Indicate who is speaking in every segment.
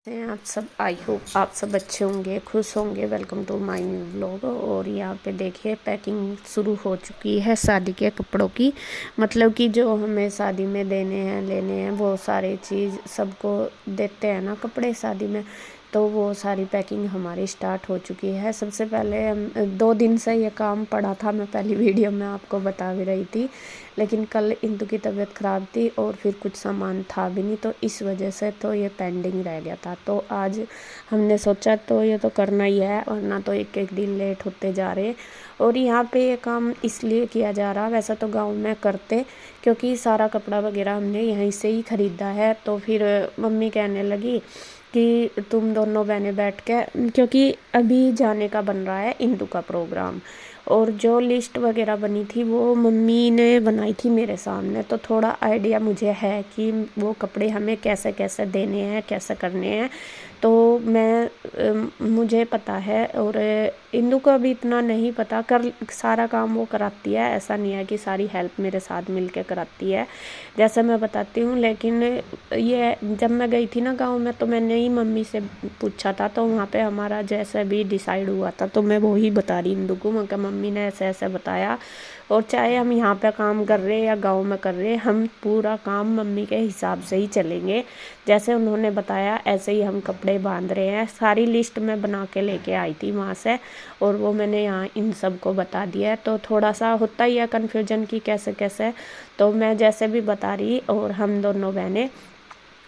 Speaker 1: हैं आप सब। आई होप आप सब अच्छे होंगे, खुश होंगे। Welcome to my new vlog. और यहाँ पे देखिए पैकिंग शुरू हो चुकी है शादी के कपड़ों की। मतलब कि जो हमें शादी में देने हैं, लेने हैं, वो सारी चीज़ सबको देते हैं ना कपड़े शादी में, तो वो सारी पैकिंग हमारी स्टार्ट हो चुकी है। सबसे पहले हम 2 दिन से ये काम पड़ा था, मैं पहली वीडियो में आपको बता भी रही थी, लेकिन कल इंदु की तबीयत ख़राब थी और फिर कुछ सामान था भी नहीं, तो इस वजह से तो ये पेंडिंग रह गया था। तो आज हमने सोचा तो ये तो करना ही है, वरना तो एक एक दिन लेट होते जा रहे। और यहाँ पे ये काम इसलिए किया जा रहा, वैसा तो गांव में करते, क्योंकि सारा कपड़ा वगैरह हमने यहीं से ही ख़रीदा है। तो फिर मम्मी कहने लगी कि तुम दोनों बहनें बैठ के, क्योंकि अभी जाने का बन रहा है इंदु का प्रोग्राम, और जो लिस्ट वगैरह बनी थी वो मम्मी ने बनाई थी मेरे सामने, तो थोड़ा आइडिया मुझे है कि वो कपड़े हमें कैसे कैसे देने हैं, कैसे करने हैं। तो मुझे पता है, और इंदु को अभी इतना नहीं पता। कर सारा काम वो कराती है, ऐसा नहीं है कि सारी हेल्प मेरे साथ मिलके कराती है, जैसे मैं बताती हूँ। लेकिन ये जब मैं गई थी ना गांव में, तो मैंने ही मम्मी से पूछा था, तो वहाँ पे हमारा जैसे भी डिसाइड हुआ था, तो मैं वो ही बता रही इंदु को। मैं मम्मी ने ऐसे ऐसे बताया, और चाहे हम यहाँ पे काम कर रहे या गांव में कर रहे, हम पूरा काम मम्मी के हिसाब से ही चलेंगे। जैसे उन्होंने बताया ऐसे ही हम कपड़े बांध रहे हैं। सारी लिस्ट मैं बना के लेके आई थी वहाँ से, और वो मैंने यहाँ इन सब को बता दिया है। तो थोड़ा सा होता ही है कन्फ्यूजन की कैसे कैसे, तो मैं जैसे भी बता रही, और हम दोनों बहनें,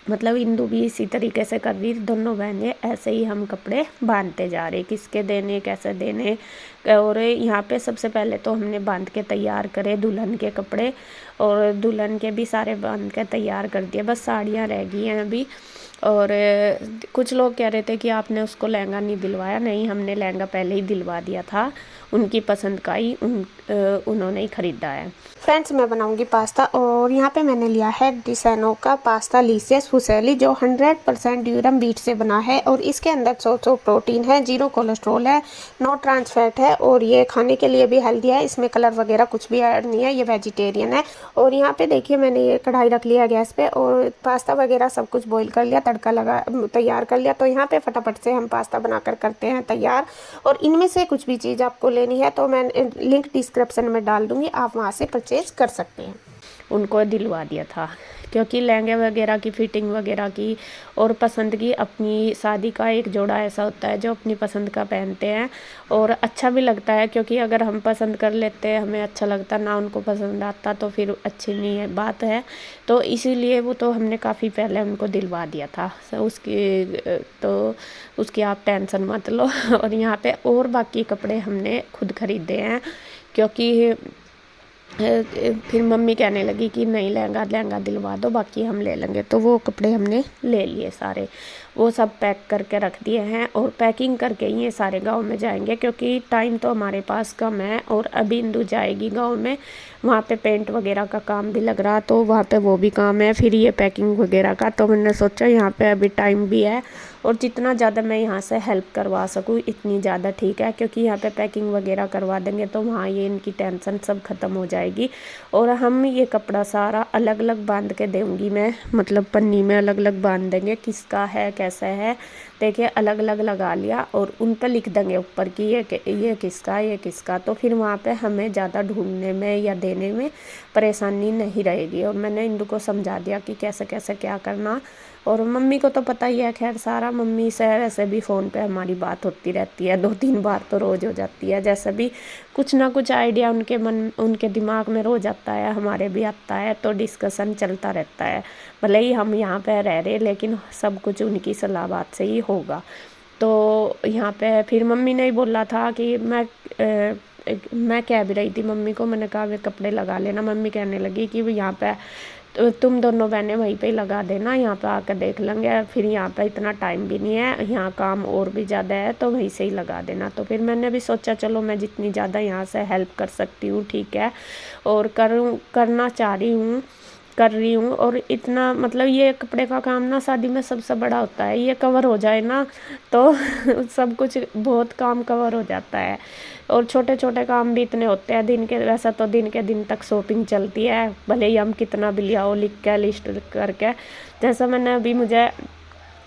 Speaker 1: मतलब इंदु भी इसी तरीके से कर रही, दोनों बहनें ऐसे ही हम कपड़े बांधते जा रहे, किसके देने कैसे देने। और यहाँ पे सबसे पहले तो हमने बांध के तैयार करे दुल्हन के कपड़े, और दुल्हन के भी सारे बांध के तैयार कर दिए, बस साड़ियाँ रह गई हैं अभी। और कुछ लोग कह रहे थे कि आपने उसको लहंगा नहीं दिलवाया। नहीं, हमने लहंगा पहले ही दिलवा दिया था, उनकी पसंद का ही उन्होंने ही ख़रीदा है। फ्रेंड्स, मैं बनाऊंगी पास्ता, और यहाँ पे मैंने लिया है डिसेनो का पास्ता लीसियस फुसेली, जो 100% ड्यूरम बीट से बना है, और इसके अंदर 100 प्रोटीन है, 0 कोलेस्ट्रॉल है, नो ट्रांस फैट है, और ये खाने के लिए भी हेल्दी है। इसमें कलर वगैरह कुछ भी ऐड नहीं है, ये वेजिटेरियन है। और यहाँ पे देखिए मैंने ये कढ़ाई रख लिया गैस पे, और पास्ता वगैरह सब कुछ बॉईल कर लिया, तड़का लगा तैयार कर लिया। तो यहाँ पे फटाफट से हम पास्ता बनाकर करते हैं तैयार। और इनमें से कुछ भी चीज़ आपको लेनी है तो मैं लिंक डिस्क्रिप्शन में डाल दूँगी, आप वहाँ से परचेज कर सकते हैं। उनको दिलवा दिया था, क्योंकि लहंगे वगैरह की फ़िटिंग वगैरह की और पसंद की, अपनी शादी का एक जोड़ा ऐसा होता है जो अपनी पसंद का पहनते हैं, और अच्छा भी लगता है। क्योंकि अगर हम पसंद कर लेते हैं, हमें अच्छा लगता ना, उनको पसंद आता, तो फिर अच्छी नहीं है बात है। तो इसीलिए वो तो हमने काफ़ी पहले उनको दिलवा दिया था, तो उसकी आप टेंशन मत लो। और यहाँ पे और बाकी कपड़े हमने खुद खरीदे हैं, क्योंकि फिर मम्मी कहने लगी कि नहीं, लहंगा लहंगा दिलवा दो, बाकी हम ले लेंगे। तो वो कपड़े हमने ले लिए सारे, वो सब पैक करके रख दिए हैं, और पैकिंग करके ही ये सारे गांव में जाएंगे, क्योंकि टाइम तो हमारे पास कम है। और अभी इंदु जाएगी गांव में, वहाँ पे पेंट वगैरह का काम भी लग रहा, तो वहाँ पे वो भी काम है, फिर ये पैकिंग वगैरह का। तो मैंने सोचा यहाँ पे अभी टाइम भी है, और जितना ज़्यादा मैं यहाँ से हेल्प करवा सकूँ इतनी ज़्यादा ठीक है, क्योंकि यहाँ पे पैकिंग वगैरह करवा देंगे तो वहाँ ये इनकी टेंशन सब ख़त्म हो जाएगी। और हम ये कपड़ा सारा अलग अलग बांध के दूँगी मैं, मतलब पन्नी में अलग अलग बांध देंगे, किसका है कैसा है। देखिए अलग अलग लगा लिया, और उन पर लिख देंगे ऊपर कि ये किसका, ये किसका। तो फिर वहाँ पे हमें ज़्यादा ढूंढने में या देने में परेशानी नहीं रहेगी। और मैंने इंदु को समझा दिया कि कैसे कैसे क्या करना। और मम्मी को तो पता ही है खैर सारा, मम्मी से वैसे भी फ़ोन पे हमारी बात होती रहती है, 2-3 बार तो रोज़ हो जाती है। जैसे भी कुछ ना कुछ आइडिया उनके दिमाग में रोज़ आता है, हमारे भी आता है, तो डिस्कशन चलता रहता है। भले ही हम यहाँ पे रह रहे, लेकिन सब कुछ उनकी सलाह बात से ही होगा। तो यहाँ पे फिर मम्मी ने ही बोला था कि मैं कह भी रही थी मम्मी को, मैंने कहा वे कपड़े लगा लेना। मम्मी कहने लगी कि यहाँ पे तो तुम दोनों बहनें वहीं पे लगा देना, यहाँ पे आकर देख लेंगे, फिर यहाँ पे इतना टाइम भी नहीं है, यहाँ काम और भी ज़्यादा है, तो वहीं से ही लगा देना। तो फिर मैंने भी सोचा चलो मैं जितनी ज़्यादा यहाँ से हेल्प कर सकती हूँ ठीक है, और करना चाह रही हूँ, कर रही हूँ। और इतना मतलब ये कपड़े का काम ना शादी में सबसे बड़ा होता है, ये कवर हो जाए ना तो सब कुछ बहुत काम कवर हो जाता है। और छोटे छोटे काम भी इतने होते हैं दिन के, वैसा तो दिन के दिन तक शॉपिंग चलती है, भले ही हम कितना भी लियाओ लिख के लिस्ट करके। जैसा मैंने अभी मुझे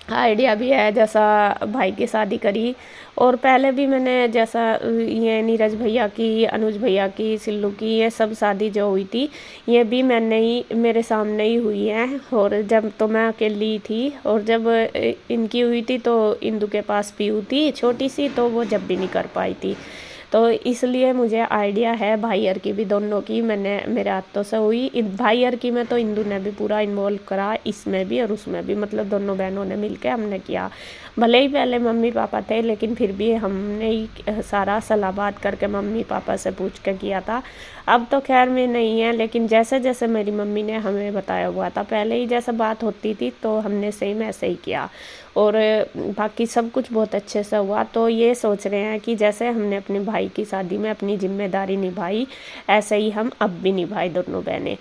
Speaker 1: आइडिया भी है, जैसा भाई की शादी करी और पहले भी मैंने जैसा ये नीरज भैया की, अनुज भैया की, सिल्लू की, ये सब शादी जो हुई थी ये भी मैंने ही, मेरे सामने ही हुई है। और जब तो मैं अकेली थी, और जब इनकी हुई थी तो इंदू के पास पीऊ थी छोटी सी, तो वो जब भी नहीं कर पाई थी। तो इसलिए मुझे आइडिया है भाई और की भी, दोनों की मैंने मेरे हाथों से हुई। भाई और की में तो इंदू ने भी पूरा इन्वॉल्व करा, इसमें भी और उसमें भी, मतलब दोनों बहनों ने मिलकर हमने किया। भले ही पहले मम्मी पापा थे, लेकिन फिर भी हमने ही सारा सलाह बात करके मम्मी पापा से पूछ के किया था। अब तो खैर में नहीं है, लेकिन जैसे जैसे मेरी मम्मी ने हमें बताया हुआ था, पहले ही जैसे बात होती थी तो हमने सेम ऐसे ही किया। और बाकी सब कुछ बहुत अच्छे से हुआ। तो ये सोच रहे हैं कि जैसे हमने अपने भाई की शादी में अपनी जिम्मेदारी निभाई, ऐसे ही हम अब भी निभाए दोनों बहनें।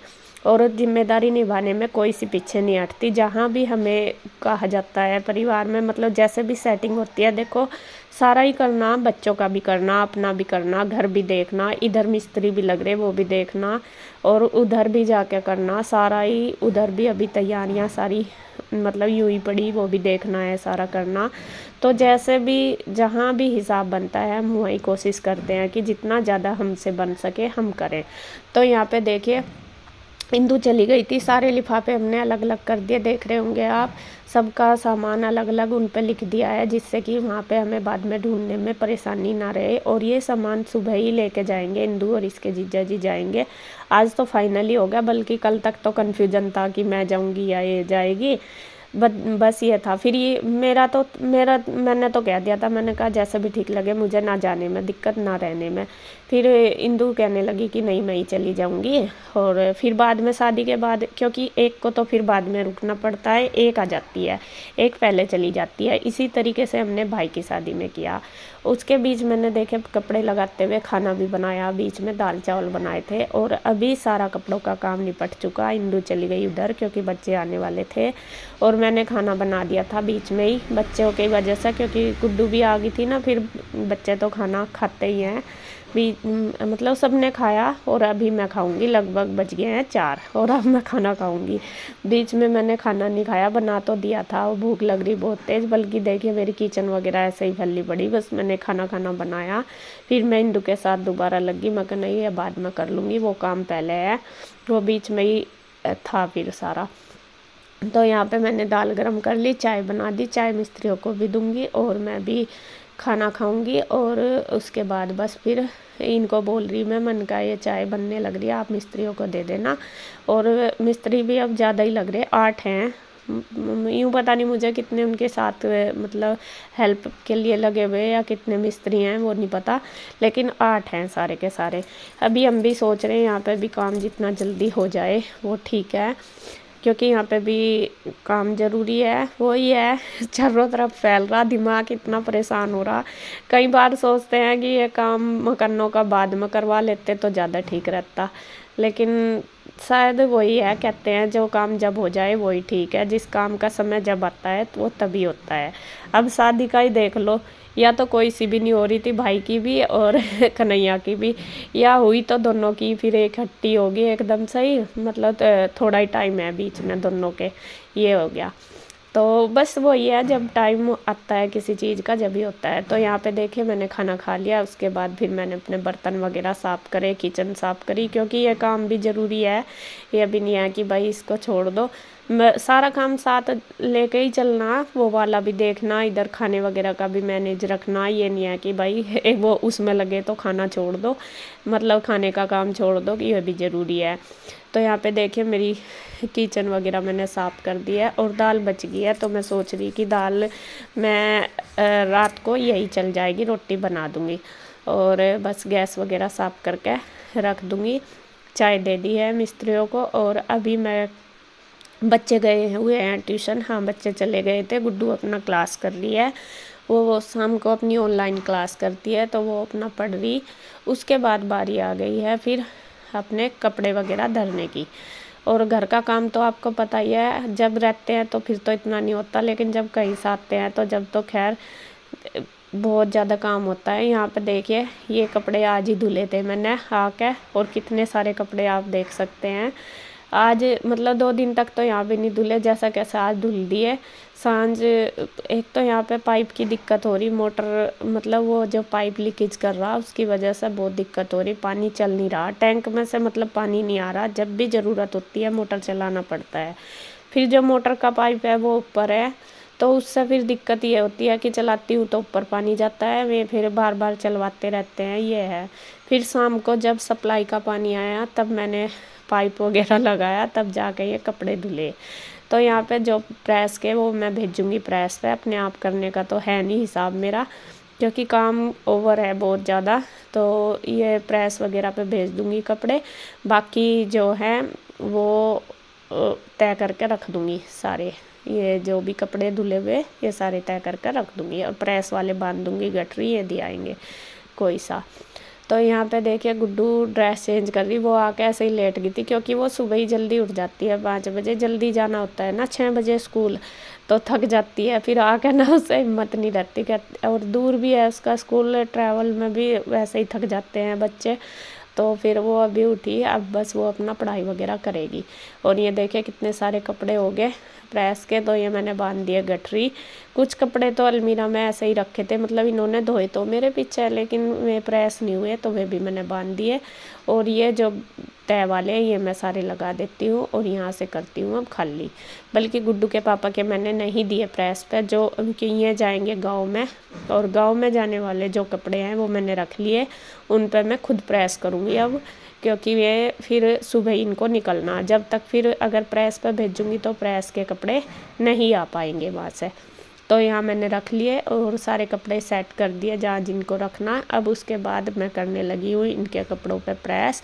Speaker 1: और जिम्मेदारी निभाने में कोई सी पीछे नहीं हटती। जहाँ भी हमें कहा जाता है परिवार में, मतलब जैसे भी सेटिंग होती है, देखो सारा ही करना, बच्चों का भी करना, अपना भी करना, घर भी देखना, इधर मिस्त्री भी लग रहे वो भी देखना, और उधर भी जाके करना सारा ही, उधर भी अभी तैयारियां सारी मतलब यूं ही पड़ी, वो भी देखना है, सारा करना। तो जैसे भी जहाँ भी हिसाब बनता है हम वही कोशिश करते हैं कि जितना ज़्यादा हमसे बन सके हम करें। तो यहाँ पे देखिए इंदू चली गई थी, सारे लिफाफे हमने अलग अलग कर दिए, देख रहे होंगे आप, सबका सामान अलग अलग उन पे लिख दिया है, जिससे कि वहाँ पे हमें बाद में ढूंढने में परेशानी ना रहे। और ये सामान सुबह ही लेके जाएंगे, इंदू और इसके जीजा जी जाएंगे। आज तो फाइनली हो गया, बल्कि कल तक तो कन्फ्यूजन था कि मैं जाऊँगी या ये जाएगी। बस ये था। फिर ये मेरा मैंने तो कह दिया था, मैंने कहा जैसे भी ठीक लगे मुझे, ना जाने में दिक्कत ना रहने में। फिर इंदू कहने लगी कि नहीं मैं ही चली जाऊंगी। और फिर बाद में शादी के बाद, क्योंकि एक को तो फिर बाद में रुकना पड़ता है, एक आ जाती है, एक पहले चली जाती है। इसी तरीके से हमने भाई की शादी में किया। उसके बीच मैंने देखे कपड़े लगाते हुए खाना भी बनाया, बीच में दाल चावल बनाए थे। और अभी सारा कपड़ों का काम निपट चुका। इंदू चली गई उधर क्योंकि बच्चे आने वाले थे, और मैंने खाना बना दिया था बीच में ही बच्चों की वजह से, क्योंकि गुड्डू भी आ गई थी ना। फिर बच्चे तो खाना खाते ही हैं भी, मतलब सबने खाया। और अभी मैं खाऊंगी, लगभग बज गए हैं 4 और अब मैं खाना खाऊंगी। बीच में मैंने खाना नहीं खाया, बना तो दिया था, और भूख लग रही बहुत तेज़। बल्कि देखिए मेरी किचन वगैरह ऐसे ही फैली पड़ी, बस मैंने खाना बनाया। फिर मैं इंदू के साथ दोबारा लगी, मैं कहा नहीं ये बाद में कर लूँगी, वो काम पहले है, वो बीच में ही था फिर सारा। तो यहाँ पे मैंने दाल गरम कर ली, चाय बना दी, चाय मिस्त्रियों को भी दूंगी और मैं भी खाना खाऊंगी। और उसके बाद बस फिर इनको बोल रही मैं, मन का ये चाय बनने लग रही है, आप मिस्त्रियों को दे देना। और मिस्त्री भी अब ज़्यादा ही लग रहे, 8 हैं। यूँ पता नहीं मुझे कितने उनके साथ मतलब हेल्प के लिए लगे हुए या कितने मिस्त्री हैं वो नहीं पता, लेकिन 8 हैं सारे के सारे। अभी हम भी सोच रहे हैं यहाँ पे भी काम जितना जल्दी हो जाए वो ठीक है, क्योंकि यहाँ पे भी काम ज़रूरी है। वही है, चारों तरफ फैल रहा, दिमाग इतना परेशान हो रहा। कई बार सोचते हैं कि ये काम मकानों का बाद में करवा लेते तो ज़्यादा ठीक रहता, लेकिन शायद वही है, कहते हैं जो काम जब हो जाए वही ठीक है। जिस काम का समय जब आता है तो वो तभी होता है। अब शादी का ही देख लो, या तो कोई सी भी नहीं हो रही थी, भाई की भी और कन्हैया की भी, या हुई तो दोनों की फिर इकट्ठी होगी एकदम सही, मतलब थोड़ा ही टाइम है बीच में दोनों के, ये हो गया। तो बस वही है, जब टाइम आता है किसी चीज़ का जब ही होता है। तो यहाँ पे देखिए मैंने खाना खा लिया, उसके बाद फिर मैंने अपने बर्तन वगैरह साफ़ करे, किचन साफ़ करी, क्योंकि ये काम भी ज़रूरी है। ये भी नहीं है कि भाई इसको छोड़ दो, सारा काम साथ लेके ही चलना, वो वाला भी देखना, इधर खाने वगैरह का भी मैनेज रखना। ये नहीं है कि भाई एक वो उसमें लगे तो खाना छोड़ दो, मतलब खाने का काम छोड़ दो, कि यह भी ज़रूरी है। तो यहाँ पे देखिए मेरी किचन वगैरह मैंने साफ़ कर दिया है, और दाल बच गई है। तो मैं सोच रही कि दाल मैं रात को यही चल जाएगी, रोटी बना दूँगी, और बस गैस वगैरह साफ़ करके रख दूँगी। चाय दे दी है मिस्त्रियों को, और अभी मैं, बच्चे गए हुए हैं ट्यूशन, हाँ बच्चे चले गए थे। गुड्डू अपना क्लास कर रही है, वो शाम को अपनी ऑनलाइन क्लास करती है, तो वो अपना पढ़ रही। उसके बाद बारी आ गई है फिर अपने कपड़े वगैरह धरने की। और घर का काम तो आपको पता ही है, जब रहते हैं तो फिर तो इतना नहीं होता, लेकिन जब कहीं से आते हैं तो जब तो खैर बहुत ज़्यादा काम होता है। यहाँ पे देखिए ये कपड़े आज ही धुले थे मैंने आके, और कितने सारे कपड़े आप देख सकते हैं। आज मतलब 2 दिन तक तो यहाँ पे नहीं धुले, जैसा कैसा आज धुल दिए। सांझ एक तो यहाँ पे पाइप की दिक्कत हो रही, मोटर मतलब वो जो पाइप लीकेज कर रहा उसकी वजह से बहुत दिक्कत हो रही, पानी चल नहीं रहा, टैंक में से मतलब पानी नहीं आ रहा। जब भी ज़रूरत होती है मोटर चलाना पड़ता है। फिर जो मोटर का पाइप है वो ऊपर है, तो उससे फिर दिक्कत ये होती है कि चलाती हूँ तो ऊपर पानी जाता है, वे फिर बार बार चलवाते रहते हैं, ये है। फिर शाम को जब सप्लाई का पानी आया तब मैंने पाइप वगैरह लगाया, तब जाके ये कपड़े धुले। तो यहाँ पे जो प्रेस के वो मैं भेजूँगी प्रेस पे, अपने आप करने का तो है नहीं हिसाब मेरा, क्योंकि काम ओवर है बहुत ज़्यादा। तो ये प्रेस वगैरह पे भेज दूँगी कपड़े, बाकी जो है वो तय करके रख दूँगी सारे। ये जो भी कपड़े धुले हुए ये सारे तय करके रख दूँगी और प्रेस वाले बांध दूँगी गठरी, ये दे आएंगे कोई सा। तो यहाँ पे देखिए गुड्डू ड्रेस चेंज कर रही, वो आके ऐसे ही लेट गई थी, क्योंकि वो सुबह ही जल्दी उठ जाती है 5 बजे, जल्दी जाना होता है ना 6 बजे स्कूल, तो थक जाती है। फिर आके ना उससे हिम्मत नहीं रहती, और दूर भी है उसका स्कूल, ट्रैवल में भी वैसे ही थक जाते हैं बच्चे। तो फिर वो अभी उठी, अब बस वो अपना पढ़ाई वगैरह करेगी। और ये देखिए कितने सारे कपड़े हो गए प्रेस के, तो ये मैंने बांध दिए गठरी। कुछ कपड़े तो अलमीरा में ऐसे ही रखे थे, मतलब इन्होंने धोए तो मेरे पीछे, लेकिन वे प्रेस नहीं हुए तो वे भी मैंने बांध दिए। और ये जो तय वाले ये मैं सारे लगा देती हूँ और यहाँ से करती हूँ अब खाली। बल्कि गुड्डू के पापा के मैंने नहीं दिए प्रेस पे, जो उनके ये जाएंगे गांव में, और गांव में जाने वाले जो कपड़े हैं वो मैंने रख लिए, उन पर मैं खुद प्रेस करूँगी अब, क्योंकि वे फिर सुबह इनको निकलना, जब तक फिर अगर प्रेस पर भेजूँगी तो प्रेस के कपड़े नहीं आ पाएंगे वहाँ से। तो यहाँ मैंने रख लिए और सारे कपड़े सेट कर दिए जहाँ जिनको रखना। अब उसके बाद मैं करने लगी हूँ इनके कपड़ों पे प्रेस,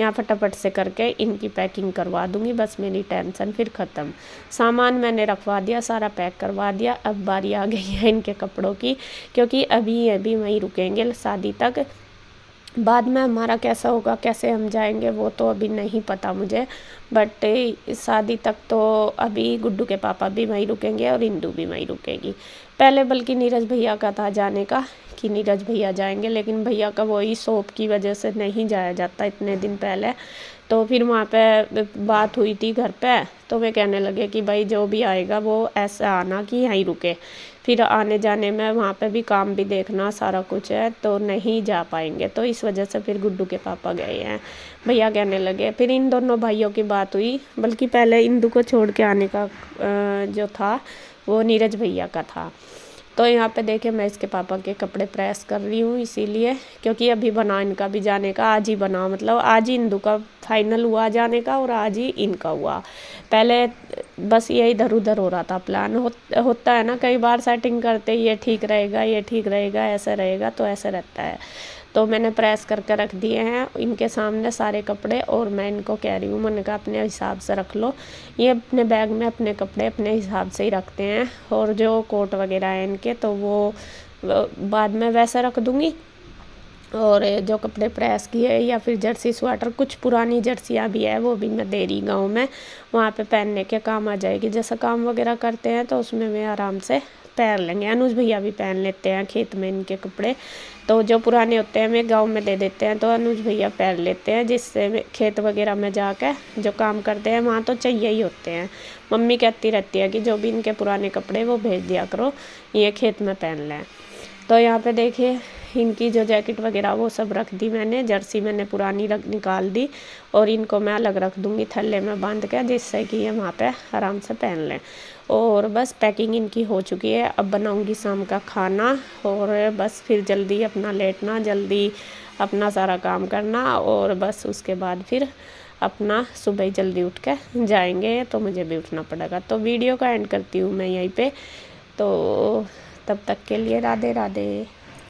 Speaker 1: यहाँ फटाफट से करके इनकी पैकिंग करवा दूँगी, बस मेरी टेंशन फिर ख़त्म। सामान मैंने रखवा दिया, सारा पैक करवा दिया, अब बारी आ गई है इनके कपड़ों की, क्योंकि अभी ये भी वहीं रुकेंगे शादी तक। बाद में हमारा कैसा होगा, कैसे हम जाएंगे, वो तो अभी नहीं पता मुझे, बट शादी तक तो अभी गुड्डू के पापा भी वहीं रुकेंगे और इंदू भी वहीं रुकेगी। पहले बल्कि नीरज भैया का था जाने का कि नीरज भैया जाएंगे, लेकिन भैया का वही शॉप की वजह से नहीं जाया जाता इतने दिन पहले। तो फिर वहाँ पे बात हुई थी घर पे, तो वे कहने लगे कि भाई जो भी आएगा वो ऐसा आना कि यहीं रुके, फिर आने जाने में वहाँ पे भी काम भी देखना सारा कुछ है, तो नहीं जा पाएंगे। तो इस वजह से फिर गुड्डू के पापा गए हैं। भैया कहने लगे, फिर इन दोनों भाइयों की बात हुई, बल्कि पहले इंदू को छोड़ के आने का जो था वो नीरज भैया का था। तो यहाँ पे देखिए मैं इसके पापा के कपड़े प्रेस कर रही हूँ, इसीलिए क्योंकि अभी बना इनका भी जाने का, आज ही बना, मतलब आज ही इंदू का फाइनल हुआ जाने का और आज ही इनका हुआ। पहले बस ये इधर उधर हो रहा था प्लान, होता है ना कई बार सेटिंग करते, ये ठीक रहेगा, ये ठीक रहेगा, ऐसा रहेगा, तो ऐसा रहता है। तो मैंने प्रेस करके रख दिए हैं इनके सामने सारे कपड़े, और मैं इनको कह रही हूँ, मैंने कहा अपने हिसाब से रख लो, ये अपने बैग में अपने कपड़े अपने हिसाब से ही रखते हैं, और जो कोट वगैरह है इनके तो वो बाद में वैसा रख दूँगी। और जो कपड़े प्रेस किए या फिर जर्सी स्वेटर, कुछ पुरानी जर्सियाँ भी है वो भी मैं दे रही गाँव में, वहाँ पे पहनने के काम आ जाएगी, जैसा काम वगैरह करते हैं तो उसमें वे आराम से पहन लेंगे। अनुज भैया भी पहन लेते हैं खेत में इनके कपड़े, तो जो पुराने होते हैं वे गांव में दे देते हैं, तो अनुज भैया पहन लेते हैं, जिससे खेत वगैरह में जाकर जो काम करते हैं वहाँ तो चाहिए ही होते हैं। मम्मी कहती रहती है कि जो भी इनके पुराने कपड़े वो भेज दिया करो, ये खेत में पहन लें। तो यहाँ पे देखिए इनकी जो जैकेट वगैरह वो सब रख दी मैंने, जर्सी मैंने पुरानी निकाल दी, और इनको मैं अलग रख दूँगी थल्ले में बांध के, जिससे कि ये वहाँ पे आराम से पहन लें। और बस पैकिंग इनकी हो चुकी है, अब बनाऊँगी शाम का खाना, और बस फिर जल्दी अपना लेटना, जल्दी अपना सारा काम करना, और बस उसके बाद फिर अपना सुबह ही जल्दी उठ के जाएंगे, तो मुझे भी उठना पड़ेगा। तो वीडियो का एंड करती हूँ मैं यहीं पे, तो तब तक के लिए राधे राधे।